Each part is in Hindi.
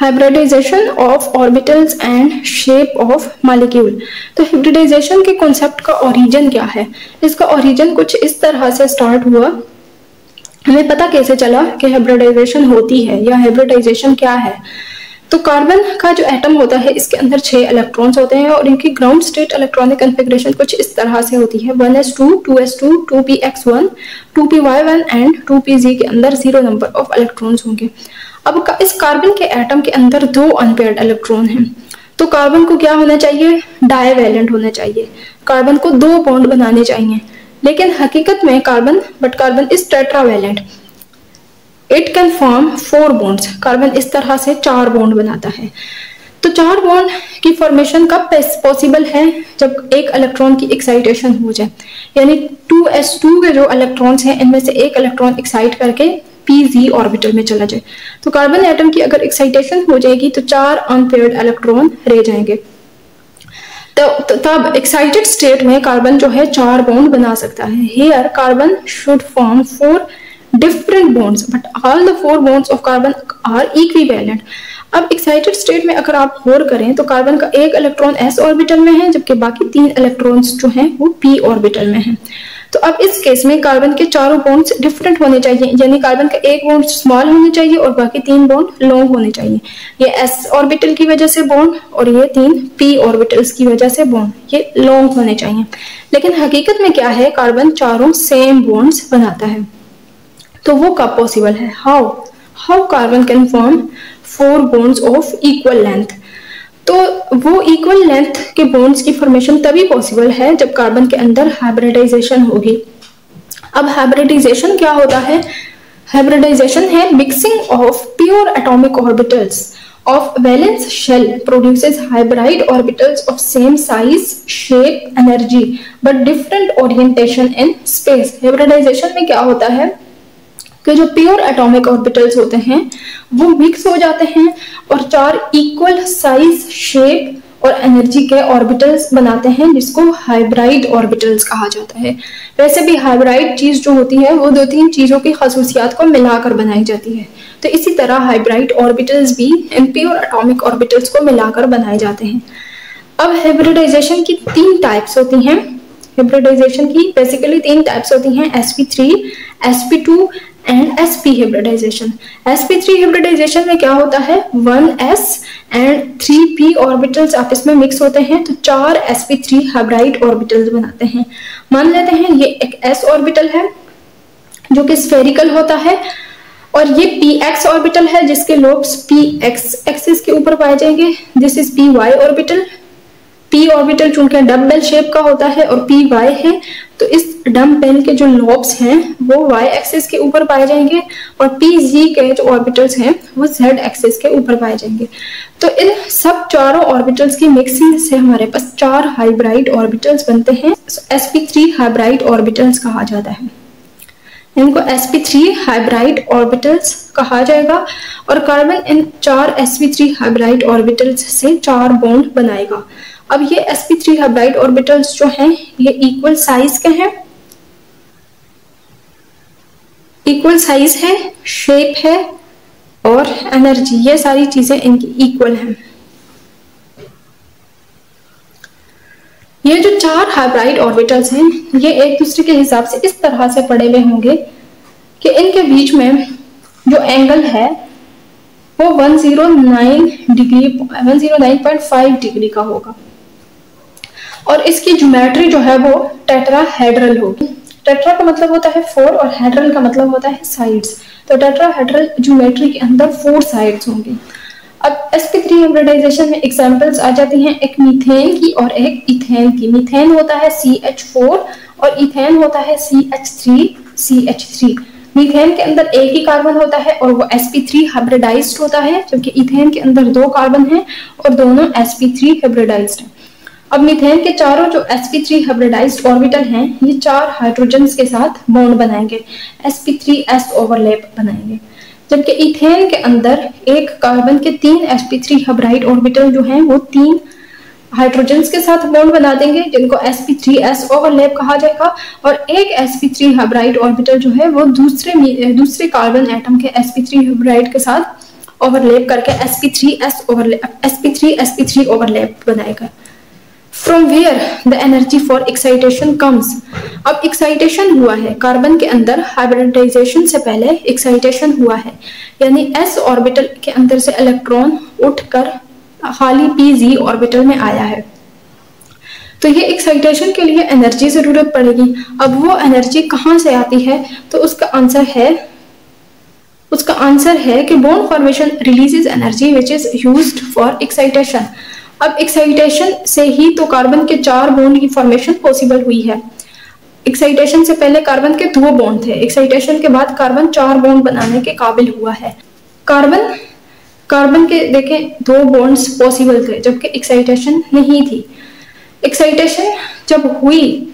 Hybridisation of orbitals and shape of molecule. तो हाइब्रिडाइजेशन के कॉन्सेप्ट का ओरिजिन क्या है? इसका ओरिजिन कुछ इस तरह से स्टार्ट हुआ। हमें पता कैसे चला कि हाइब्रिडाइजेशन होती है या हाइब्रिडाइजेशन क्या है? तो कार्बन का जो एटम होता है इसके अंदर 6 इलेक्ट्रॉन्स होते हैं और इनकी ग्राउंड स्टेट इलेक्ट्रॉनिक कन्फिग्रेशन कुछ इस तरह से होती है 1s2, 2s2, 2px1, 2py1 and 2pz के अंदर 0 नंबर ऑफ इलेक्ट्रॉन्स होंगे। अब इस कार्बन के एटम के अंदर 2 अनपेयर्ड इलेक्ट्रॉन हैं, तो कार्बन को क्या होना चाहिए? डाइवैलेंट होना चाहिए। कार्बन को 2 बॉन्ड बनाने चाहिए, लेकिन हकीकत में carbon is tetravalent. It can form 4 bonds. Carbon इस तरह से 4 बॉन्ड बनाता है। तो 4 बॉन्ड की फॉर्मेशन कब पॉसिबल है? जब एक इलेक्ट्रॉन की एक्साइटेशन हो जाए, यानी 2s2 के जो इलेक्ट्रॉन्स हैं इनमें से एक इलेक्ट्रॉन एक्साइट करके pz ऑर्बिटल में चला जाए। तो कार्बन एटम की अगर एक्साइटेशन हो जाएगी तो 4 अनपेयर्ड इलेक्ट्रॉन रह जाएंगे। तो तब एक्साइटेड स्टेट में कार्बन जो है 4 बॉन्ड बना सकता है। Here carbon should form 4 different bonds but all the 4 bonds of carbon are equivalent। अब एक्साइटेड स्टेट में अगर आप गौर करें तो कार्बन का एक इलेक्ट्रॉन s ऑर्बिटल में है, जबकि बाकी 3 इलेक्ट्रॉन्स जो हैं वो p ऑर्बिटल में हैं। तो अब इस केस में कार्बन के चारों बॉन्ड्स डिफरेंट होने चाहिए, यानी कार्बन का एक बॉन्ड स्मॉल होने चाहिए और बाकी 3 बॉन्ड लॉन्ग होने चाहिए। ये s ऑर्बिटल की वजह से बॉन्ड और ये 3 p ऑर्बिटल्स की वजह से बॉन्ड ये लॉन्ग होने चाहिए। लेकिन हकीकत में क्या है? कार्बन चारों सेम बॉन्ड्स बनाता है। तो वो कब पॉसिबल है? How carbon can form 4 bonds of equal length. तो वो इक्वल लेंथ के बॉन्ड्स की फॉर्मेशन तभी पॉसिबल है जब कार्बन के अंदर हाइब्रिडाइजेशन होगी। अब हाइब्रिडाइजेशन क्या होता है? हाइब्रिडाइजेशन है mixing of pure atomic orbitals of valence shell produces hybrid orbitals of same size, shape, energy but different orientation in space। hybridization में क्या होता है कि जो प्योर एटॉमिक ऑर्बिटल्स होते हैं वो मिक्स हो जाते हैं और 4 इक्वल साइज, शेप और एनर्जी के ऑर्बिटल्स बनाते हैं, जिसको हाइब्रिड ऑर्बिटल्स कहा जाता है। वैसे भी हाइब्रिड चीज जो होती है वो 2-3 चीजों की खसूसियात को मिलाकर बनाई जाती है, तो इसी तरह हाइब्रिड ऑर्बिटल्स भी इन प्योर एटॉमिक ऑर्बिटल्स को मिलाकर बनाए जाते हैं। अब हाइब्रिडाइजेशन की 3 टाइप्स होती हैं। हाइब्रिडाइजेशन की बेसिकली 3 टाइप्स होती हैं, sp3, sp2 and sp hybridisation. sp3 hybridisation में क्या होता है? 1s एंड 3p ऑर्बिटल्स आपस में मिक्स होते हैं तो 4 sp3 हाइब्रिड ऑर्बिटल्स बनाते हैं। मान लेते हैं ये एक s ऑर्बिटल है जो कि स्फेरिकल होता है और ये px ऑर्बिटल है जिसके लोब्स px एक्सिस के ऊपर पाए जाएंगे। This is py orbital. p orbital चूंकि डम्बेल शेप का होता है और py है, तो इस डम्बेल के जो लोब्स हैं वो y एक्सिस के ऊपर पाए जाएंगे और pz के जो ऑर्बिटल्स हैं वो z एक्सिस के ऊपर पाए जाएंगे। तो इन सब चारों ऑर्बिटल्स की मिक्सिंग से हमारे पास 4 हाइब्रिड ऑर्बिटल्स बनते हैं। sp3 हाइब्रिड ऑर्बिटल्स कहा जाता है। इनको sp3 हाइब्रिड ऑर्बिटल्स कहा जाएगा और carbon in 4 sp3 hybrid orbitals से 4 बॉन्ड बनाएगा। अब ये sp3 हाइब्रिड ऑर्बिटल्स जो हैं ये इक्वल साइज के हैं, इक्वल साइज है, शेप है और एनर्जी, ये सारी चीजें इनकी इक्वल हैं। ये जो 4 हाइब्रिड ऑर्बिटल्स हैं ये एक दूसरे के हिसाब से इस तरह से पड़े हुए होंगे कि इनके बीच में जो एंगल है वो 109.5 डिग्री का होगा और इसकी ज्योमेट्री जो है वो टेट्राहेड्रल होगी। टेट्रा का मतलब होता है 4 और हेड्रल का मतलब होता है साइड्स, तो टेट्राहेड्रल ज्योमेट्री के अंदर 4 साइड्स होंगी। अब sp3 हाइब्रिडाइजेशन में एग्जांपल्स आ जाती हैं, एक मीथेन की और एक इथेन की। मीथेन होता है CH4 और इथेन होता है CH3CH3। मीथेन के अंदर एक ही कार्बन होता है और वो sp3 हाइब्रिडाइज्ड होता है, जबकि इथेन के अंदर 2 कार्बन हैं और दोनों sp3 हाइब्रिडाइज्ड हैं। अब मीथेन के चारों जो sp3 हाइब्रिडाइज्ड ऑर्बिटल हैं ये 4 हाइड्रोजन्स के साथ बॉन्ड बनाएंगे, sp3s ओवरलैप बनाएंगे, जबकि इथेन के अंदर एक कार्बन के 3 sp3 हाइब्रिड ऑर्बिटल जो हैं वो 3 हाइड्रोजन्स के साथ बॉन्ड बना देंगे जिनको sp3s ओवरलैप कहा जाएगा और एक sp3 हाइब्रिड ऑर्बिटल जो है वो दूसरे कार्बन एटम के sp3 हाइब्रिड के साथ ओवरलैप करके sp3 ओवरलैप बनाएगा। From where the energy for excitation comes. अब एक्साइटेशन हुआ है कार्बन के अंदर, हाइब्रिडाइजेशन से पहले एक्साइटेशन हुआ है, यानी s ऑर्बिटल के अंदर से इलेक्ट्रॉन उठकर खाली pz ऑर्बिटल में आया है। तो ये एक्साइटेशन के लिए एनर्जी जरूरत पड़ेगी। अब वो एनर्जी कहाँ से आती है, तो उसका आंसर है कि bond formation releases energy which is used for excitation. अब एक्साइटेशन से ही तो कार्बन के 4 बॉन्ड की फॉर्मेशन पॉसिबल हुई है। एक्साइटेशन से पहले कार्बन के 2 बॉन्ड थे, एक्साइटेशन के बाद कार्बन 4 बॉन्ड बनाने के काबिल हुआ है। कार्बन के देखें 2 बॉन्ड्स पॉसिबल थे जबकि एक्साइटेशन नहीं थी। एक्साइटेशन जब हुई,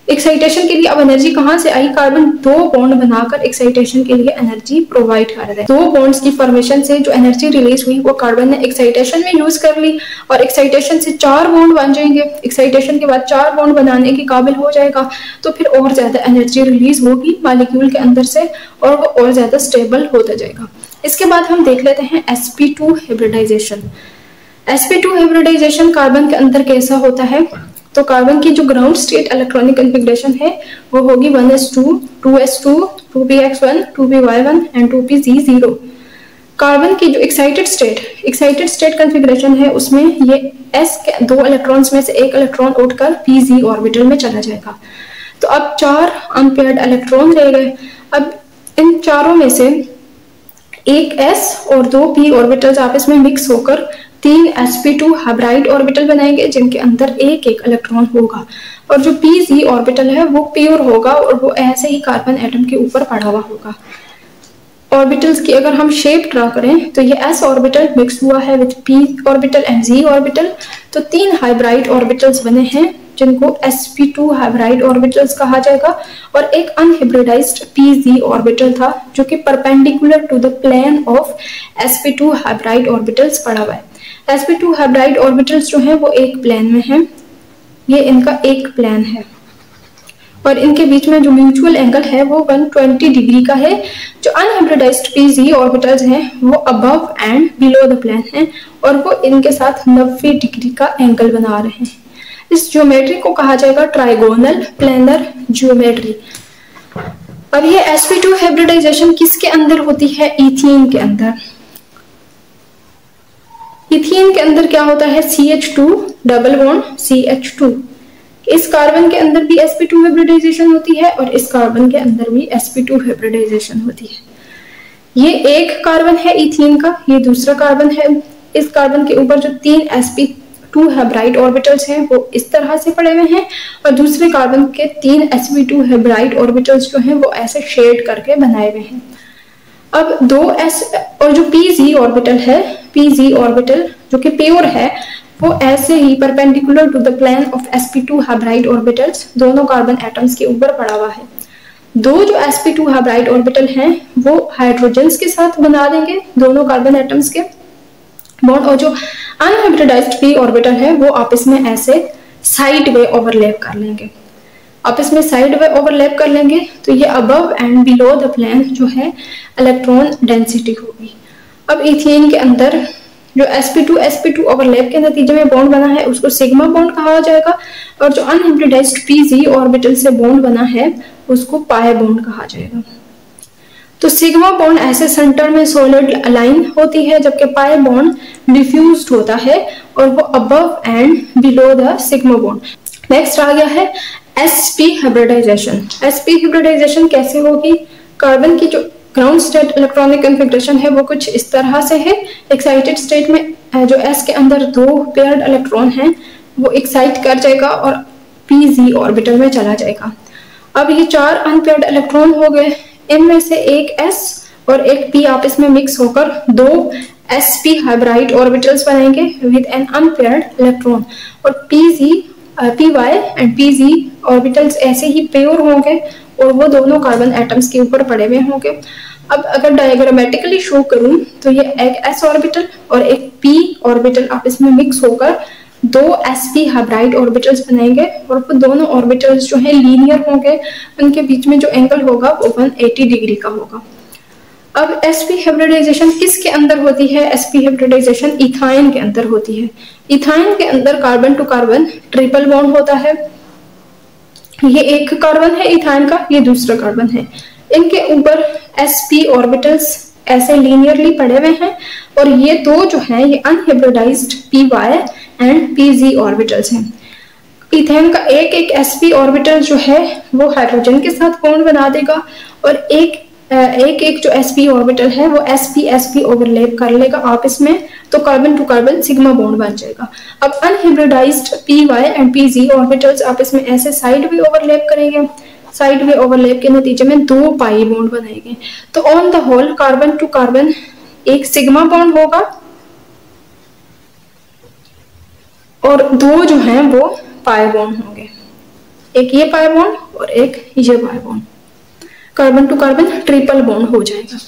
एक्साइटेशन के लिए अब एनर्जी कहाँ से आई, कार्बन 2 बॉन्ड बनाकर एक्साइटेशन के लिए एनर्जी प्रोवाइड कर रहे हैं। 2 बॉन्ड्स की फॉर्मेशन से जो एनर्जी रिलीज हुई वो कार्बन ने एक्साइटेशन में यूज कर ली और एक्साइटेशन से 4 बॉन्ड बन जाएंगे। एक्साइटेशन के बाद 4 बॉन्ड बनाने के काबिल हो जाएगा तो फिर और ज्यादा एनर्जी रिलीज होगी मॉलिक्यूल के अंदर से और वो और ज्यादा स्टेबल होता जाएगा। इसके बाद हम देख लेते हैं sp2 hybridisation. sp2 hybridisation carbon के अंदर कैसा होता है, तो कार्बन की जो ग्राउंड स्टेट इलेक्ट्रॉनिक कॉन्फ़िगरेशन है वो होगी 1s2, 2s2, 2px1, 2py1 and 2pz0। Carbon की जो एक्साइटेड स्टेट कॉन्फ़िगरेशन है उसमें ये s के 2 इलेक्ट्रॉन्स में से एक इलेक्ट्रॉन उठकर pz ऑर्बिटल में चला जाएगा। तो अब 4 अनपेयर्ड इलेक्ट्रॉन रह गए। अब इन चारों में से एक s और 2 p ऑर्बिटल्स आपस में मिक्स होकर 3 sp2 हाइब्राइड ऑर्बिटल बनाएंगे जिनके अंदर एक इलेक्ट्रॉन होगा और जो pz ऑर्बिटल है वो प्योर होगा और वो ऐसे ही कार्बन एटम के ऊपर पड़ा हुआ होगा। ऑर्बिटल्स की अगर हम शेप ड्रा करें तो ये s ऑर्बिटल मिक्स हुआ है with p orbital and z orbital, तो 3 हाइब्राइड ऑर्बिटल्स बने हैं जिनको sp2 हाइब्राइड ऑर्बिटल्स कहा जाएगा और एक अनहाइब्रिडाइज्ड pz ऑर्बिटल था जो कि perpendicular to the plane of sp2 hybrid orbitals पड़ा हुआ है। sp2 हाइब्राइड ऑर्बिटल्स जो हैं वो एक प्लेन में हैं, ये इनका एक प्लेन है और इनके बीच में जो म्यूचुअल एंगल है वो 120 डिग्री का है। जो अनहाइब्रिडाइज्ड pz ऑर्बिटल्स हैं वो above and below the plane हैं और वो इनके साथ 90 डिग्री का एंगल बना रहे हैं। इस ज्योमेट्री को कहा जाएगा ट्राइगोनल प्लेनर ज्योमेट्री। अब ये sp2 हाइब्रिडाइजेशन किसके अंदर होती है, इथीन के अंदर। इथीन के अंदर क्या होता है, CH2 डबल बॉन्ड CH2। इस कार्बन के अंदर भी sp2 हाइब्रिडाइजेशन होती है और इस कार्बन के अंदर भी sp2 हाइब्रिडाइजेशन होती है। ये एक कार्बन है इथीन का, ये दूसरा कार्बन है। इस कार्बन के ऊपर जो 3 sp2 हाइब्राइड ऑर्बिटल्स हैं वो इस तरह से पड़े हुए हैं और दूसरे कार्बन के 3 sp2 हाइब्राइड ऑर्बिटल्स जो हैं वो ऐसे शेड करके बनाए हुए हैं। अब 2s और जो pz ऑर्बिटल है, pz ऑर्बिटल जो कि प्योर है, वो ऐसे ही perpendicular to the plane of sp2 hybrid orbitals दोनों कार्बन एटम्स के ऊपर पड़ा हुआ है। 2 जो sp2 हाइब्राइड ऑर्बिटल हैं वो हाइड्रोजन्स के साथ बना देंगे दोनों कार्बन एटम्स के बॉन्ड और जो अनहाइब्रिडाइज्ड p ऑर्बिटल है वो आपस में ऐसे साइड वे ओवरलैप कर लेंगे, आपस में साइड वे ओवरलैप कर लेंगे। तो ये above and below the plane जो है इलेक्ट्रॉन डेंसिटी होगी। अब इथेन के अंदर जो sp2 ओवरलैप के नतीजे में बॉन्ड बना है उसको सिग्मा बॉन्ड कहा जाएगा और जो अनहाइब्रिडाइज्ड pz ऑर्बिटल से बॉन्ड बना है उसको पाई बॉन्ड कहा जाएगा। तो सिग्मा बॉन्ड ऐसे सेंटर में सॉलिड अलाइन होती है जबकि पाई बॉन्ड डिफ्यूज्ड होता है और वो above and below the sigma bond. Next आ गया है sp हाइब्रिडाइजेशन। sp हाइब्रिडाइजेशन कैसे होगी, कार्बन की जो ग्राउंड स्टेट इलेक्ट्रॉनिक कॉन्फ़िगरेशन है वो कुछ इस तरह से है। एक्साइटेड स्टेट में जो s के अंदर 2 पेयर्ड इलेक्ट्रॉन हैं वो एक्साइट कर जाएगा और pz ऑर्बिटल में चला जाएगा। अब ये 4 अनपेयर्ड इलेक्ट्रॉन हो गए, इनमें से एक s और एक p आपस में मिक्स होकर 2 sp हाइब्राइड ऑर्बिटल्स बनाएंगे विद एन अनपेयर्ड इलेक्ट्रॉन और py एंड pz ऑर्बिटल्स ऐसे ही पेयर होंगे और वो दोनों कार्बन एटम्स के ऊपर पड़े हुए होंगे। अब अगर डायग्रामेटिकली शो करूं तो ये एक s ऑर्बिटल और एक p ऑर्बिटल आपस में मिक्स होकर 2 sp हाइब्राइड ऑर्बिटल्स बनाएंगे और वो दोनों ऑर्बिटल्स जो हैं लीनियर होंगे, उनके बीच में जो एंगल होगा वो 180 डिग्री का होगा। अब sp हाइब्रिडाइजेशन किसके अंदर होती है? sp हाइब्रिडाइजेशन इथाइन के अंदर होती है। इथाइन के अंदर carbon to carbon triple bond होता है। ये एक कार्बन है इथाइन का, ये दूसरा कार्बन है। इनके ऊपर sp ऑर्बिटल्स ऐसे लीनियरली पड़े हुए हैं और ये दो जो हैं ये unhybridised py and pz orbitals हैं। इथेन का एक एक sp ऑर्बिटल जो है वो हाइड्रोजन के साथ बॉन्ड बना देगा और एक एक जो sp ऑर्बिटल है वो sp ओवरलैप कर लेगा आपस में, तो carbon to carbon sigma bond बन जाएगा। अब unhybridized py and pz orbitals आपस में ऐसे साइड भी ओवरलैप करेंगे, साइड में ओवरलैप के नतीजे में दो पाई बॉन्ड बनाएंगे। तो on the whole carbon to carbon एक सिग्मा बॉन्ड होगा और दो जो हैं वो पाई बॉन्ड होंगे, एक ये पाई बॉन्ड और एक ये pi bond. Carbon to carbon triple bond हो जाएगा।